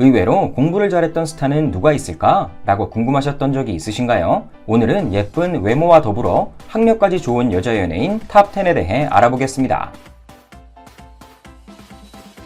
의외로 공부를 잘했던 스타는 누가 있을까? 라고 궁금하셨던 적이 있으신가요? 오늘은 예쁜 외모와 더불어 학력까지 좋은 여자 연예인 탑10에 대해 알아보겠습니다.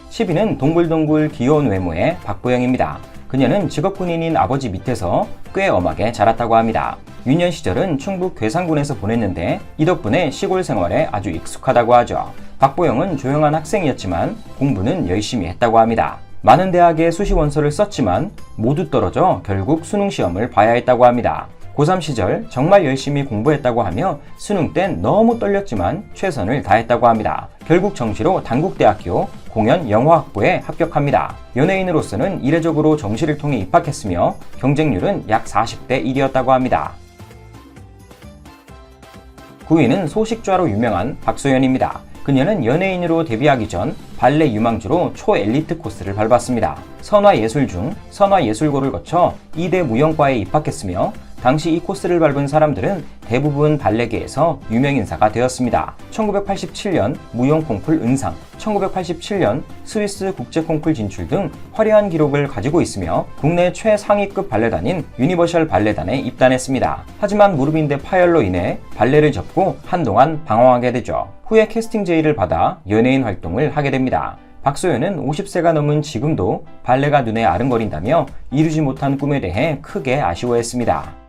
10위는 동글동글 귀여운 외모의 박보영입니다. 그녀는 직업군인인 아버지 밑에서 꽤 엄하게 자랐다고 합니다. 유년 시절은 충북 괴산군에서 보냈는데 이 덕분에 시골 생활에 아주 익숙하다고 하죠. 박보영은 조용한 학생이었지만 공부는 열심히 했다고 합니다. 많은 대학에 수시 원서를 썼지만 모두 떨어져 결국 수능 시험을 봐야 했다고 합니다. 고3 시절 정말 열심히 공부했다고 하며 수능 땐 너무 떨렸지만 최선을 다했다고 합니다. 결국 정시로 단국대학교 공연영화학부에 합격합니다. 연예인으로서는 이례적으로 정시를 통해 입학했으며 경쟁률은 약 40대 1이었다고 합니다. 9위는 소식좌로 유명한 박소연입니다. 그녀는 연예인으로 데뷔하기 전 발레 유망주로 초엘리트 코스를 밟았습니다. 선화예술 중 선화예술고를 거쳐 2대 무용과에 입학했으며 당시 이 코스를 밟은 사람들은 대부분 발레계에서 유명인사가 되었습니다. 1987년 무용 콩쿨 은상, 1987년 스위스 국제 콩쿨 진출 등 화려한 기록을 가지고 있으며 국내 최상위급 발레단인 유니버셜 발레단에 입단했습니다. 하지만 무릎인대 파열로 인해 발레를 접고 한동안 방황하게 되죠. 후에 캐스팅 제의를 받아 연예인 활동을 하게 됩니다. 박소연은 50세가 넘은 지금도 발레가 눈에 아른거린다며 이루지 못한 꿈에 대해 크게 아쉬워했습니다.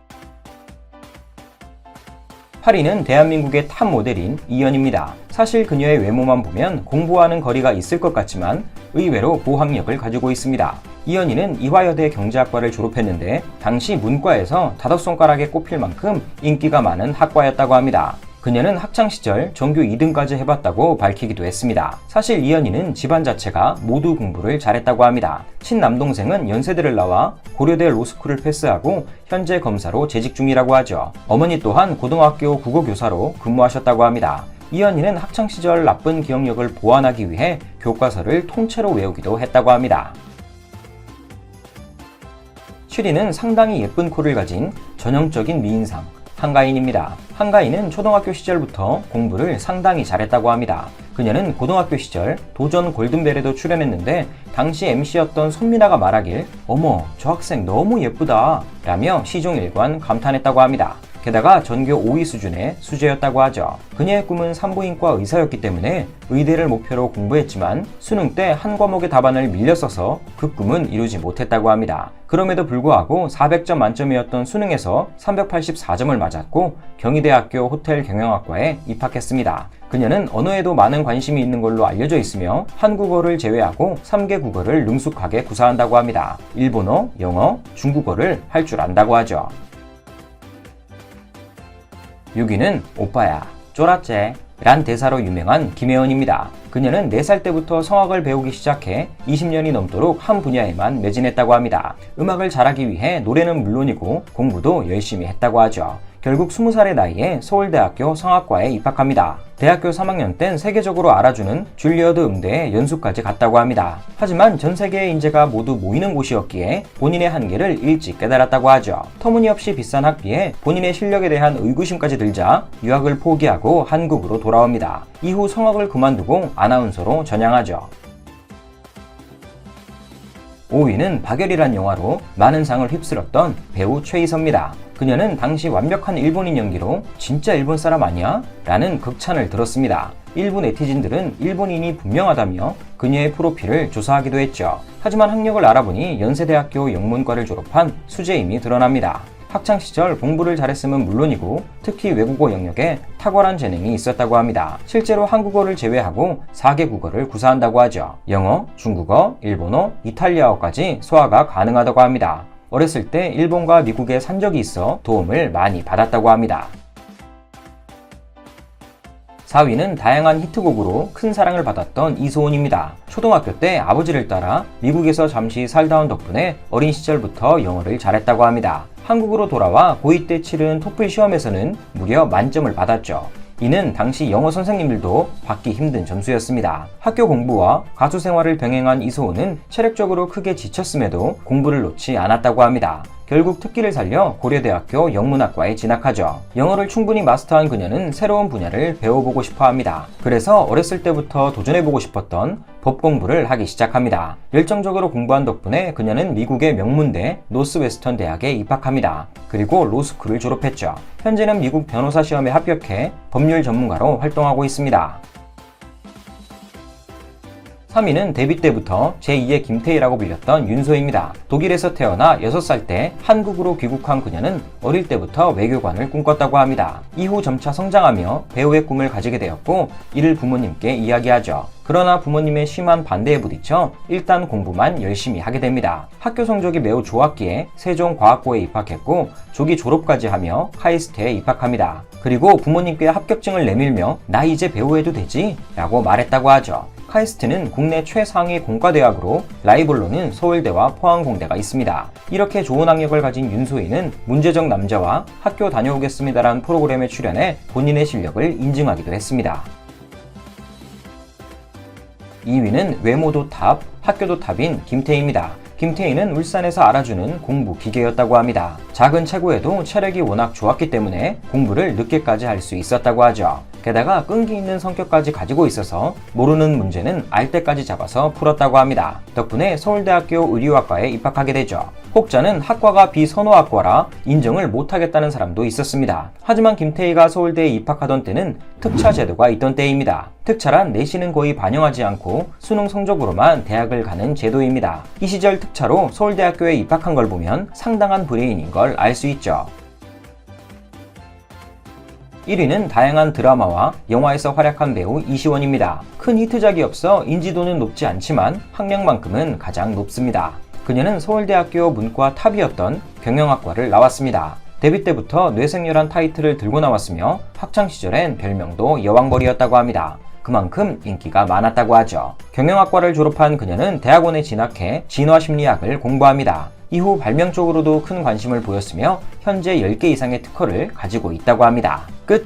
8위는 대한민국의 탑 모델인 이연입니다. 사실 그녀의 외모만 보면 공부와는 거리가 있을 것 같지만 의외로 고학력을 가지고 있습니다. 이연이는 이화여대 경제학과를 졸업했는데 당시 문과에서 5손가락에 꼽힐 만큼 인기가 많은 학과였다고 합니다. 그녀는 학창시절 전교 2등까지 해봤다고 밝히기도 했습니다. 사실 이연이는 집안 자체가 모두 공부를 잘했다고 합니다. 친남동생은 연세대를 나와 고려대 로스쿨을 패스하고 현재 검사로 재직 중이라고 하죠. 어머니 또한 고등학교 국어교사로 근무하셨다고 합니다. 이연이는 학창시절 나쁜 기억력을 보완하기 위해 교과서를 통째로 외우기도 했다고 합니다. 7위는 상당히 예쁜 코를 가진 전형적인 미인상 한가인입니다. 한가인은 초등학교 시절부터 공부를 상당히 잘했다고 합니다. 그녀는 고등학교 시절 도전 골든벨에도 출연했는데 당시 MC였던 손미나가 말하길 "어머, 저 학생 너무 예쁘다" 라며 시종일관 감탄했다고 합니다. 게다가 전교 5위 수준의 수재였다고 하죠. 그녀의 꿈은 산부인과 의사였기 때문에 의대를 목표로 공부했지만 수능 때 한 과목의 답안을 밀려 써서 그 꿈은 이루지 못했다고 합니다. 그럼에도 불구하고 400점 만점이었던 수능에서 384점을 맞았고 경희대학교 호텔경영학과에 입학했습니다. 그녀는 언어에도 많은 관심이 있는 걸로 알려져 있으며 한국어를 제외하고 3개 국어를 능숙하게 구사한다고 합니다. 일본어, 영어, 중국어를 할 줄 안다고 하죠. 6위는 오빠야, 쫄았제 란 대사로 유명한 김혜원입니다. 그녀는 4살 때부터 성악을 배우기 시작해 20년이 넘도록 한 분야에만 매진했다고 합니다. 음악을 잘하기 위해 노래는 물론이고 공부도 열심히 했다고 하죠. 결국 20살의 나이에 서울대학교 성악과에 입학합니다. 대학교 3학년 땐 세계적으로 알아주는 줄리어드 음대에 연수까지 갔다고 합니다. 하지만 전 세계의 인재가 모두 모이는 곳이었기에 본인의 한계를 일찍 깨달았다고 하죠. 터무니없이 비싼 학비에 본인의 실력에 대한 의구심까지 들자 유학을 포기하고 한국으로 돌아옵니다. 이후 성악을 그만두고 아나운서로 전향하죠. 5위는 박열이란 영화로 많은 상을 휩쓸었던 배우 최희서입니다. 그녀는 당시 완벽한 일본인 연기로 "진짜 일본 사람 아니야?" 라는 극찬을 들었습니다. 일부 네티즌들은 일본인이 분명하다며 그녀의 프로필을 조사하기도 했죠. 하지만 학력을 알아보니 연세대학교 영문과를 졸업한 수재임이 드러납니다. 학창시절 공부를 잘했음은 물론이고 특히 외국어 영역에 탁월한 재능이 있었다고 합니다. 실제로 한국어를 제외하고 4개 국어를 구사한다고 하죠. 영어, 중국어, 일본어, 이탈리아어까지 소화가 가능하다고 합니다. 어렸을 때 일본과 미국에 산 적이 있어 도움을 많이 받았다고 합니다. 4위는 다양한 히트곡으로 큰 사랑을 받았던 이소은입니다. 초등학교 때 아버지를 따라 미국에서 잠시 살다 온 덕분에 어린 시절부터 영어를 잘했다고 합니다. 한국으로 돌아와 고2 때 치른 토플 시험에서는 무려 만점을 받았죠. 이는 당시 영어 선생님들도 받기 힘든 점수였습니다. 학교 공부와 가수 생활을 병행한 이소은은 체력적으로 크게 지쳤음에도 공부를 놓지 않았다고 합니다. 결국 특기를 살려 고려대학교 영문학과에 진학하죠. 영어를 충분히 마스터한 그녀는 새로운 분야를 배워보고 싶어 합니다. 그래서 어렸을 때부터 도전해보고 싶었던 법 공부를 하기 시작합니다. 열정적으로 공부한 덕분에 그녀는 미국의 명문대 노스웨스턴 대학에 입학합니다. 그리고 로스쿨을 졸업했죠. 현재는 미국 변호사 시험에 합격해 법률 전문가로 활동하고 있습니다. 3위는 데뷔 때부터 제2의 김태희라고 불렸던 윤소희입니다. 독일에서 태어나 6살 때 한국으로 귀국한 그녀는 어릴 때부터 외교관을 꿈꿨다고 합니다. 이후 점차 성장하며 배우의 꿈을 가지게 되었고 이를 부모님께 이야기하죠. 그러나 부모님의 심한 반대에 부딪혀 일단 공부만 열심히 하게 됩니다. 학교 성적이 매우 좋았기에 세종과학고에 입학했고 조기 졸업까지 하며 카이스트에 입학합니다. 그리고 부모님께 합격증을 내밀며 나 이제 배우해도 되지? 라고 말했다고 하죠. 카이스트는 국내 최상위 공과대학으로 라이벌로는 서울대와 포항공대가 있습니다. 이렇게 좋은 학력을 가진 윤소희는 문제적 남자와 학교 다녀오겠습니다라는 프로그램에 출연해 본인의 실력을 인증하기도 했습니다. 2위는 외모도 탑, 학교도 탑인 김태희입니다. 김태희는 울산에서 알아주는 공부 기계였다고 합니다. 작은 체구에도 체력이 워낙 좋았기 때문에 공부를 늦게까지 할 수 있었다고 하죠. 게다가 끈기 있는 성격까지 가지고 있어서 모르는 문제는 알 때까지 잡아서 풀었다고 합니다. 덕분에 서울대학교 의료학과에 입학하게 되죠. 혹자는 학과가 비선호학과라 인정을 못하겠다는 사람도 있었습니다. 하지만 김태희가 서울대에 입학하던 때는 특차 제도가 있던 때입니다. 특차란 내신은 거의 반영하지 않고 수능 성적으로만 대학을 가는 제도입니다. 이 시절 특차로 서울대학교에 입학한 걸 보면 상당한 브레인인 걸 알 수 있죠. 1위는 다양한 드라마와 영화에서 활약한 배우 이시원입니다. 큰 히트작이 없어 인지도는 높지 않지만 학력만큼은 가장 높습니다. 그녀는 서울대학교 문과 탑이었던 경영학과를 나왔습니다. 데뷔 때부터 뇌생혈한 타이틀을 들고 나왔으며 학창시절엔 별명도 여왕벌이였다고 합니다. 그만큼 인기가 많았다고 하죠. 경영학과를 졸업한 그녀는 대학원에 진학해 진화심리학을 공부합니다. 이후 발명 쪽으로도 큰 관심을 보였으며 현재 10개 이상의 특허를 가지고 있다고 합니다. 끝!